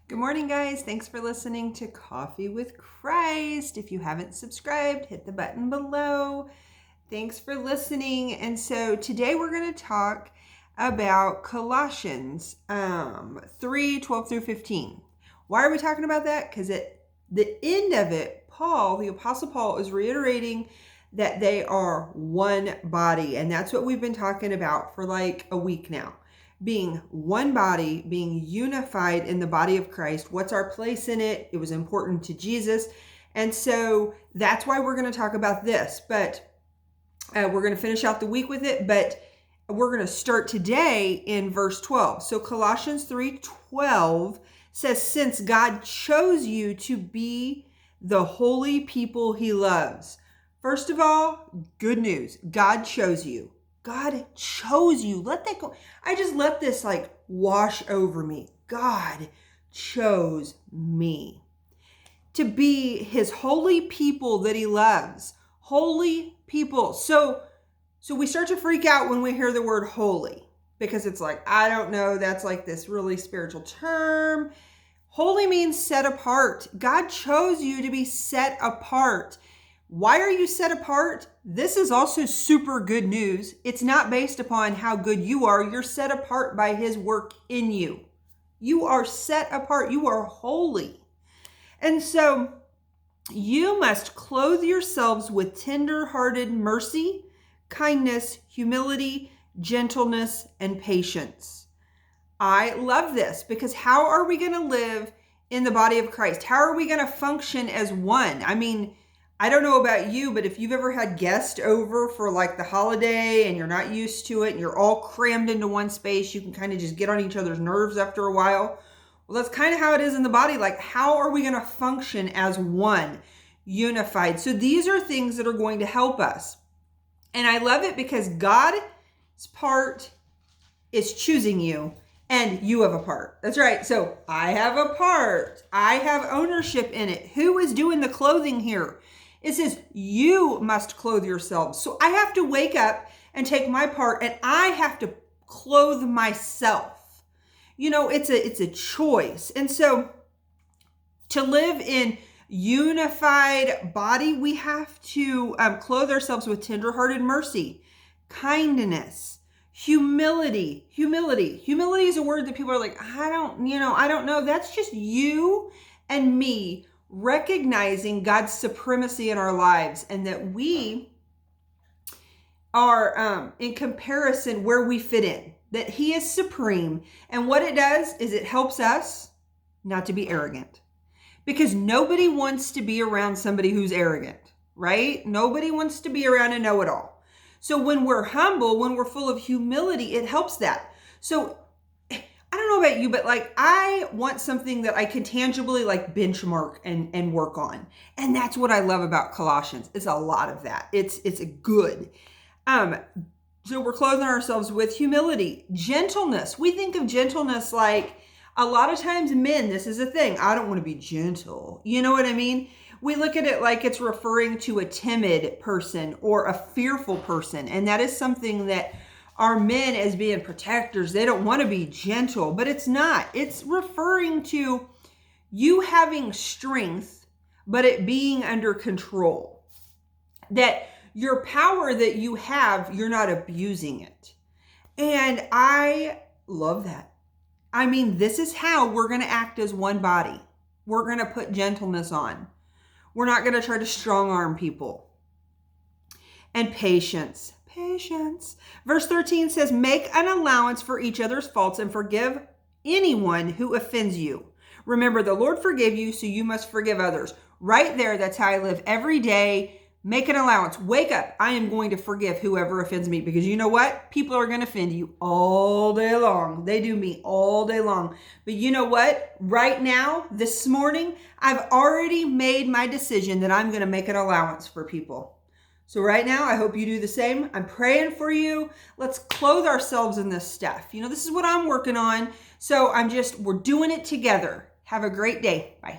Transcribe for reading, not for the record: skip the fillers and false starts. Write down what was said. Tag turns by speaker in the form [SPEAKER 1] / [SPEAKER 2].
[SPEAKER 1] Good morning, guys. Thanks for listening to Coffee with Christ. If you haven't subscribed, hit the button below. Thanks for listening. And so today we're going to talk about Colossians 3:12 through 15. Why are we talking about that? Because at the end of it, Paul, the Apostle Paul, is reiterating that they are one body. And that's what we've been talking about for like a week now. Being one body, being unified in the body of Christ. What's our place in it? It was important to Jesus. And so that's why we're going to talk about this. But we're going to finish out the week with it. But we're going to start today in verse 12. So Colossians 3:12 says, since God chose you to be the holy people he loves. First of all, good news. God chose you. God chose you. Let that go. I just let this like wash over me. God chose me to be his holy people that he loves. Holy people. So we start to freak out when we hear the word holy because it's like, I don't know. That's like this really spiritual term. Holy means set apart. God chose you to be set apart. Why are you set apart? This is also super good news. It's not based upon how good you are. You're set apart by his work in you. You are set apart. You are holy. And so you must clothe yourselves with tender-hearted mercy, kindness, humility, gentleness, and patience. I love this because how are we going to live in the body of Christ? How are we going to function as one? I mean, I don't know about you, but if you've ever had guests over for like the holiday and you're not used to it and you're all crammed into one space, you can kind of just get on each other's nerves after a while. Well, that's kind of how it is in the body. Like, how are we going to function as one, unified? So these are things that are going to help us. And I love it because God's part is choosing you and you have a part. That's right. So I have a part. I have ownership in it. Who is doing the clothing here? It says you must clothe yourselves. So I have to wake up and take my part and I have to clothe myself. You know, it's a choice. And so to live in unified body, we have to clothe ourselves with tenderhearted mercy, kindness, humility. Humility is a word that people are like, I don't know. That's just you and me recognizing God's supremacy in our lives and that we are in comparison where we fit in, that he is supreme. And what it does is it helps us not to be arrogant because nobody wants to be around somebody who's arrogant, right? Nobody wants to be around a know-it-all. So when we're humble, when we're full of humility, it helps that. So I don't know about you, but like I want something that I can tangibly like benchmark and work on. And that's what I love about Colossians. It's a lot of that. It's a good. So we're clothing ourselves with humility, gentleness. We think of gentleness like a lot of times men, this is a thing. I don't want to be gentle. You know what I mean? We look at it like it's referring to a timid person or a fearful person. And that is something that our men as being protectors, they don't want to be gentle, but it's not. It's referring to you having strength, but it being under control. That your power that you have, you're not abusing it. And I love that. I mean, this is how we're going to act as one body. We're going to put gentleness on. We're not going to try to strong arm people. And patience. Patience. Verse 13 says, make an allowance for each other's faults and forgive anyone who offends you. Remember, the Lord forgave you, so you must forgive others. Right there, that's how I live every day. Make an allowance. Wake up. I am going to forgive whoever offends me because you know what? People are going to offend you all day long. They do me all day long. But you know what? Right now, this morning, I've already made my decision that I'm going to make an allowance for people. So right now, I hope you do the same. I'm praying for you. Let's clothe ourselves in this stuff. You know, this is what I'm working on. So we're doing it together. Have a great day. Bye.